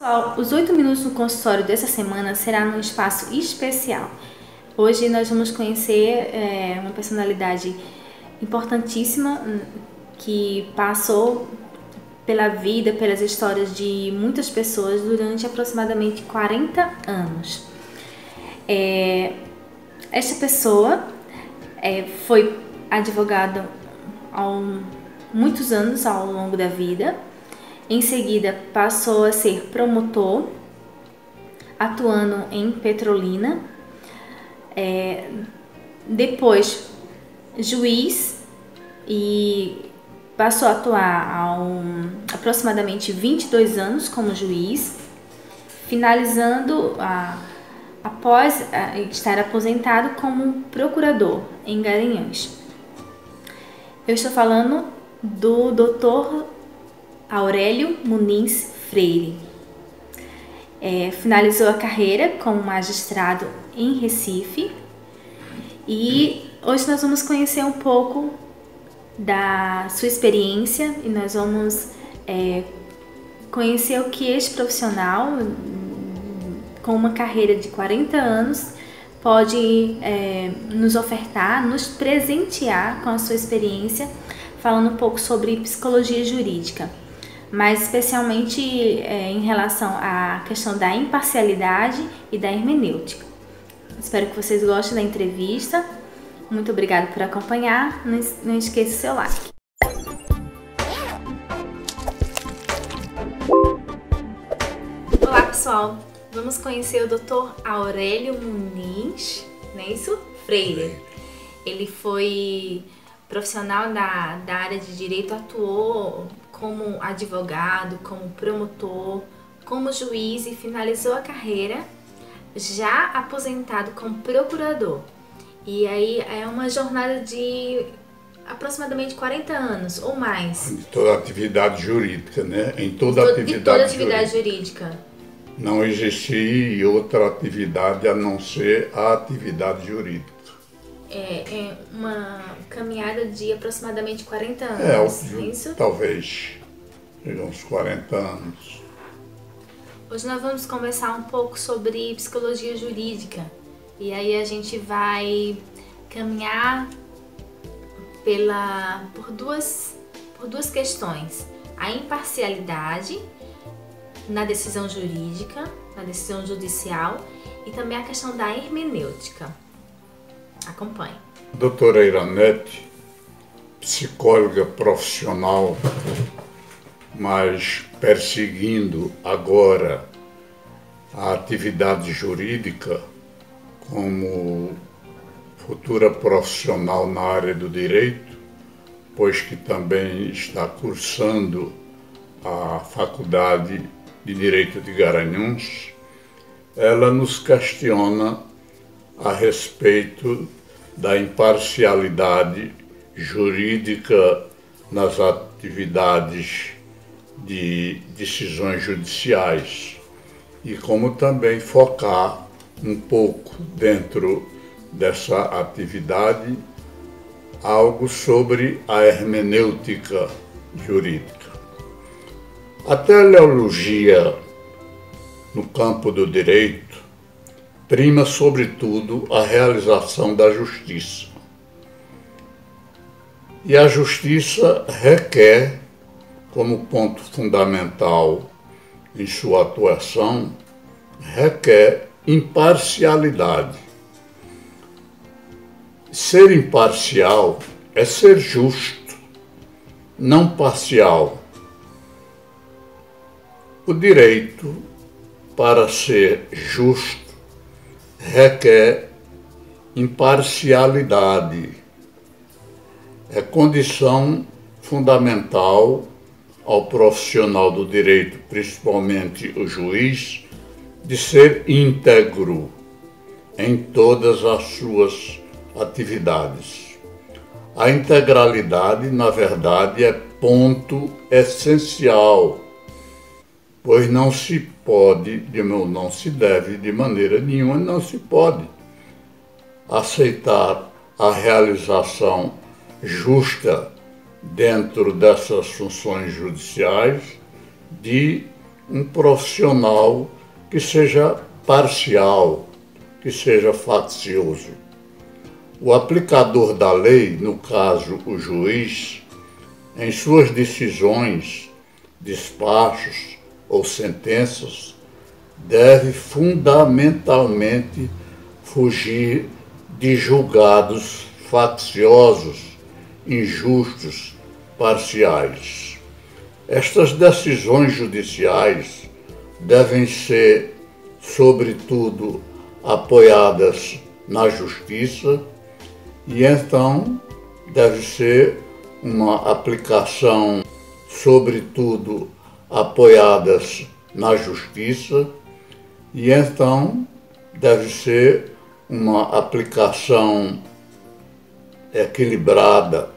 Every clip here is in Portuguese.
Pessoal, os 8 minutos no consultório dessa semana será num espaço especial. Hoje nós vamos conhecer uma personalidade importantíssima que passou pela vida, pelas histórias de muitas pessoas durante aproximadamente 40 anos. Esta pessoa foi advogada há muitos anos ao longo da vida. Em seguida, passou a ser promotor, atuando em Petrolina. Depois, juiz, e passou a atuar há aproximadamente 22 anos como juiz, finalizando após estar aposentado como procurador em Garanhuns. Eu estou falando do Dr. Aurélio Muniz Freire. Finalizou a carreira como magistrado em Recife e hoje nós vamos conhecer um pouco da sua experiência e nós vamos conhecer o que este profissional com uma carreira de 40 anos pode nos ofertar, nos presentear com a sua experiência, falando um pouco sobre psicologia jurídica, mas especialmente em relação à questão da imparcialidade e da hermenêutica. Espero que vocês gostem da entrevista. Muito obrigada por acompanhar. Não esqueça o seu like. Olá, pessoal. Vamos conhecer o Dr. Aurélio Muniz, não é isso? Freire. Ele foi profissional da área de direito, atuou como advogado, como promotor, como juiz e finalizou a carreira já aposentado como procurador. E aí é uma jornada de aproximadamente 40 anos ou mais. Em toda atividade jurídica, né? Em toda atividade jurídica. Não existia outra atividade a não ser a atividade jurídica. É uma caminhada de aproximadamente 40 anos, é isso? Talvez, uns 40 anos. Hoje nós vamos conversar um pouco sobre psicologia jurídica. E aí a gente vai caminhar por duas questões. A imparcialidade na decisão jurídica, na decisão judicial, e também a questão da hermenêutica. Acompanhe. Doutora Iranete, psicóloga profissional, mas perseguindo agora a atividade jurídica como futura profissional na área do direito, pois que também está cursando a Faculdade de Direito de Garanhuns. Ela nos questiona a respeito da imparcialidade jurídica nas atividades de decisões judiciais e como também focar um pouco dentro dessa atividade algo sobre a hermenêutica jurídica. A teleologia no campo do direito prima sobretudo a realização da justiça. E a justiça requer, como ponto fundamental em sua atuação, requer imparcialidade. Ser imparcial é ser justo, não parcial. O direito, para ser justo, requer imparcialidade. É condição fundamental ao profissional do direito, principalmente o juiz, de ser íntegro em todas as suas atividades. A integralidade, na verdade, é ponto essencial, pois não se pode, não se deve, de maneira nenhuma, não se pode aceitar a realização justa dentro dessas funções judiciais de um profissional que seja parcial, que seja faccioso. O aplicador da lei, no caso o juiz, em suas decisões, despachos ou sentenças, deve fundamentalmente fugir de julgados facciosos, injustos, parciais. Estas decisões judiciais devem ser, sobretudo, apoiadas na justiça e então deve ser uma aplicação, sobretudo, apoiadas na justiça e então deve ser uma aplicação equilibrada,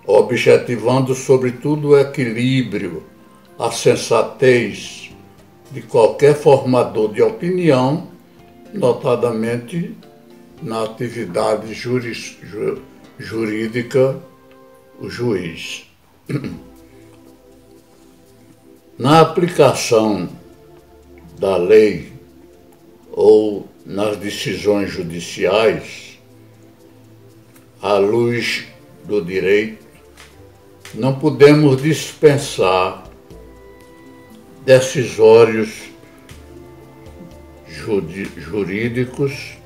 objetivando sobretudo o equilíbrio, a sensatez de qualquer formador de opinião, notadamente na atividade jurídica, o juiz. Na aplicação da lei ou nas decisões judiciais, à luz do direito, não podemos dispensar decisórios jurídicos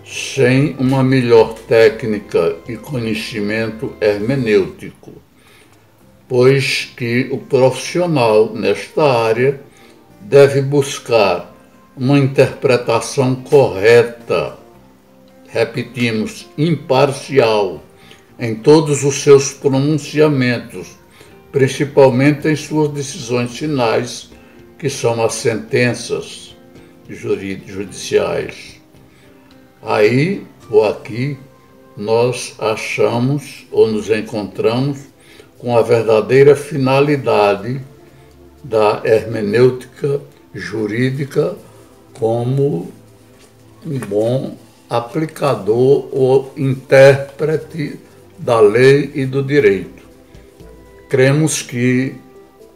sem uma melhor técnica e conhecimento hermenêutico, pois que o profissional nesta área deve buscar uma interpretação correta, repetimos, imparcial, em todos os seus pronunciamentos, principalmente em suas decisões finais, que são as sentenças judiciais. Aí ou aqui nós achamos ou nos encontramos com a verdadeira finalidade da hermenêutica jurídica como um bom aplicador ou intérprete da lei e do direito. Cremos que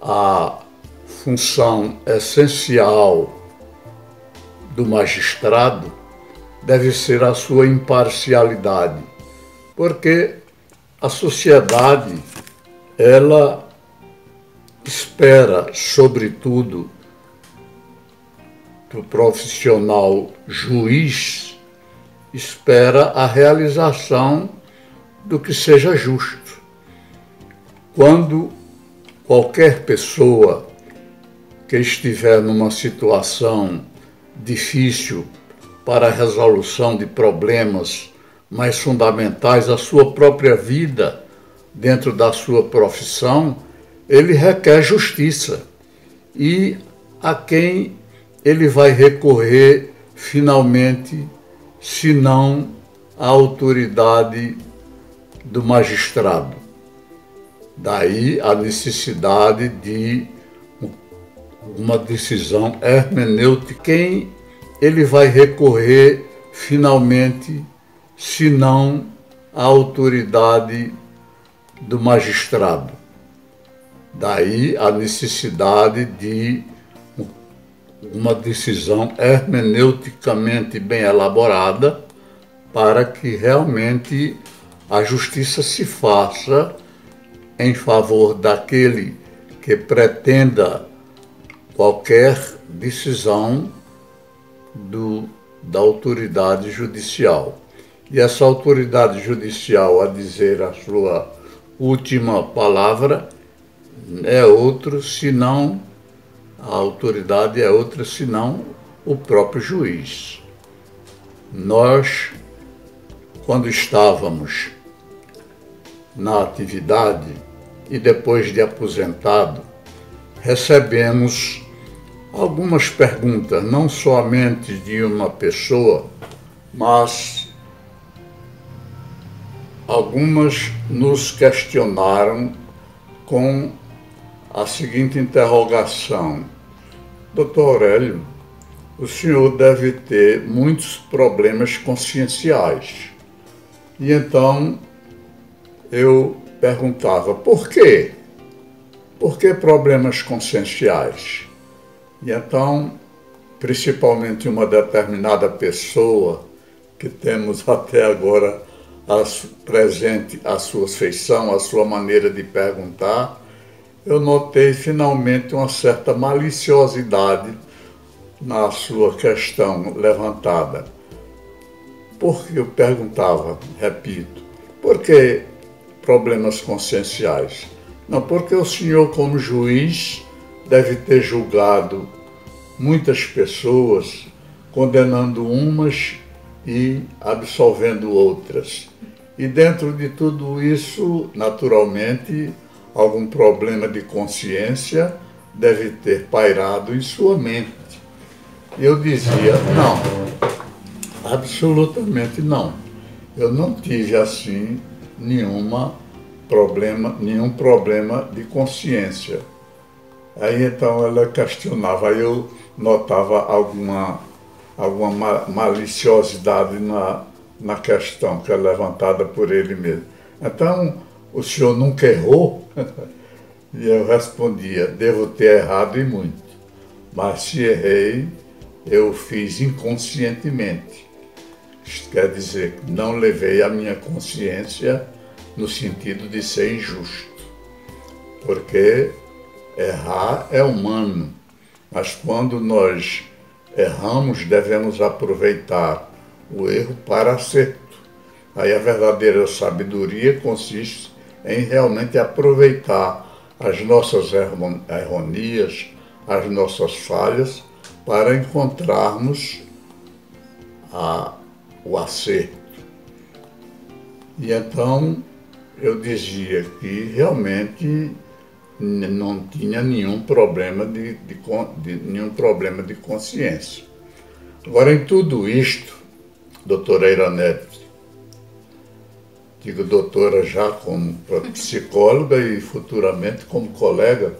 a função essencial do magistrado deve ser a sua imparcialidade, porque a sociedade, ela espera, sobretudo, do profissional juiz, espera a realização do que seja justo. Quando qualquer pessoa que estiver numa situação difícil para a resolução de problemas mais fundamentais à sua própria vida, dentro da sua profissão, ele requer justiça. E a quem ele vai recorrer finalmente, se não à autoridade do magistrado? Daí a necessidade de uma decisão hermenêutica. Quem ele vai recorrer finalmente, se não à autoridade do magistrado? Daí a necessidade de uma decisão hermeneuticamente bem elaborada para que realmente a justiça se faça em favor daquele que pretenda qualquer decisão da autoridade judicial. E essa autoridade judicial, a dizer a sua última palavra, é outro, senão a autoridade é outra, senão o próprio juiz. Nós, quando estávamos na atividade e depois de aposentado, recebemos algumas perguntas, não somente de uma pessoa, mas algumas nos questionaram com a seguinte interrogação: Dr. Aurélio, o senhor deve ter muitos problemas conscienciais. E então eu perguntava, por quê? Por que problemas conscienciais? E então, principalmente uma determinada pessoa, que temos até agora presente a sua feição, a sua maneira de perguntar, eu notei finalmente uma certa maliciosidade na sua questão levantada. Porque eu perguntava, repito, por que problemas conscienciais? Não, porque o senhor, como juiz, deve ter julgado muitas pessoas, condenando umas e absolvendo outras. E dentro de tudo isso, naturalmente, algum problema de consciência deve ter pairado em sua mente. E eu dizia, não, absolutamente não. Eu não tive assim nenhum problema de consciência. Aí então ela questionava, aí eu notava alguma maliciosidade na questão que é levantada por ele mesmo. Então, o senhor nunca errou? E eu respondia, devo ter errado e muito, mas se errei, eu fiz inconscientemente. Isto quer dizer, não levei a minha consciência no sentido de ser injusto, porque errar é humano, mas quando nós erramos, devemos aproveitar o erro para acerto. Aí a verdadeira sabedoria consiste em realmente aproveitar as nossas erronias, as nossas falhas, para encontrarmos o acerto. E então eu dizia que realmente não tinha nenhum problema nenhum problema de consciência. Agora, em tudo isto, doutora Iranete, digo doutora já como psicóloga e futuramente como colega,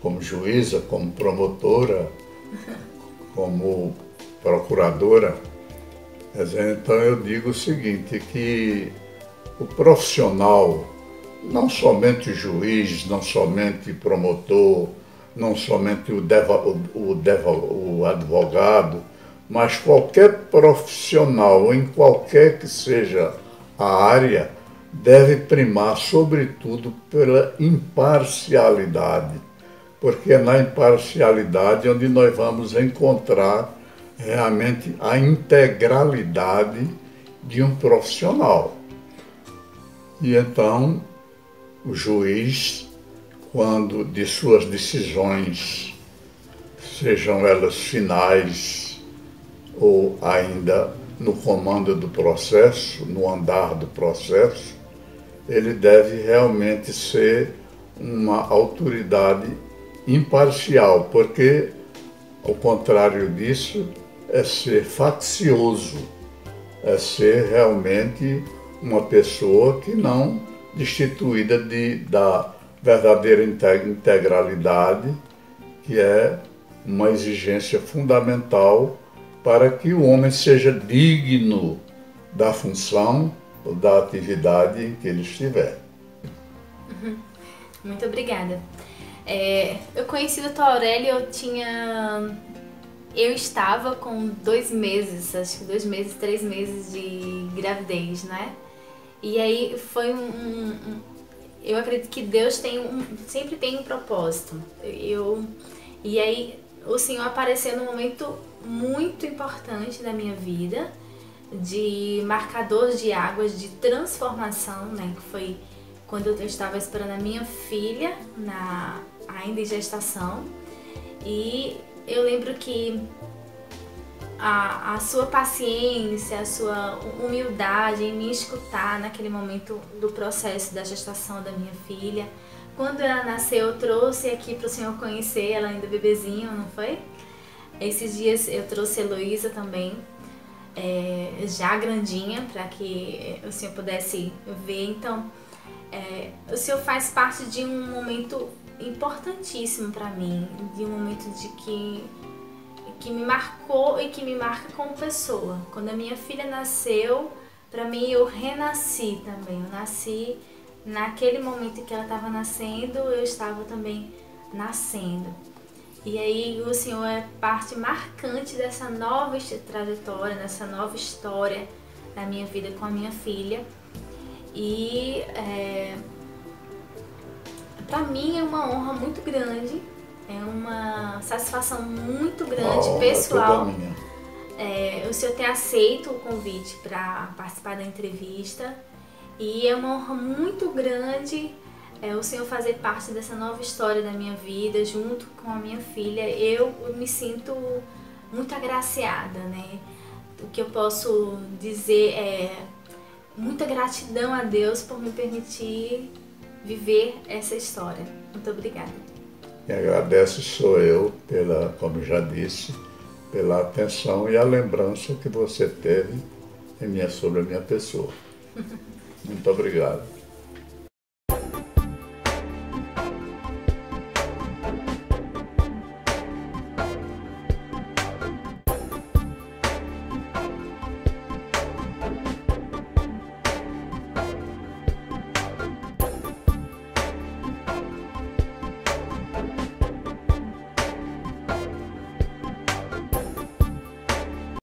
como juíza, como promotora, como procuradora. Então eu digo o seguinte, que o profissional, não somente o juiz, não somente o promotor, não somente o advogado, mas qualquer profissional, em qualquer que seja a área, deve primar, sobretudo, pela imparcialidade, porque é na imparcialidade onde nós vamos encontrar realmente a integralidade de um profissional. E então, o juiz, quando de suas decisões, sejam elas finais ou ainda no comando do processo, no andar do processo, ele deve realmente ser uma autoridade imparcial, porque, ao contrário disso, é ser faccioso, é ser realmente uma pessoa que não destituída da verdadeira integralidade, que é uma exigência fundamental para que o homem seja digno da função ou da atividade em que ele estiver. Muito obrigada. Eu conheci o Dr. Aurélio, eu estava com 2 meses, acho que 2 meses, 3 meses de gravidez, né? E aí foi eu acredito que Deus sempre tem um propósito. E aí o Senhor apareceu num momento muito importante da minha vida, de marcador de águas, de transformação, né? Que foi quando eu estava esperando a minha filha, ainda em gestação. E eu lembro que a sua paciência, a sua humildade em me escutar naquele momento do processo da gestação da minha filha. Quando ela nasceu, eu trouxe aqui para o senhor conhecer, ela ainda bebezinho, não foi? Esses dias eu trouxe a Heloísa também, já grandinha, para que o senhor pudesse ver. Então, o senhor faz parte de um momento importantíssimo para mim, de um momento que me marcou e que me marca como pessoa. Quando a minha filha nasceu, para mim eu renasci também. Eu nasci naquele momento em que ela estava nascendo, eu estava também nascendo. E aí o Senhor é parte marcante dessa nova trajetória, dessa nova história da minha vida com a minha filha. E para mim é uma honra muito grande, é uma satisfação muito grande, pessoal. O Senhor ter aceito o convite para participar da entrevista. E é uma honra muito grande o Senhor fazer parte dessa nova história da minha vida, junto com a minha filha. Eu me sinto muito agraciada, né? O que eu posso dizer é muita gratidão a Deus por me permitir viver essa história. Muito obrigada. E agradeço sou eu, como já disse, pela atenção e a lembrança que você teve sobre a minha pessoa. Muito obrigado.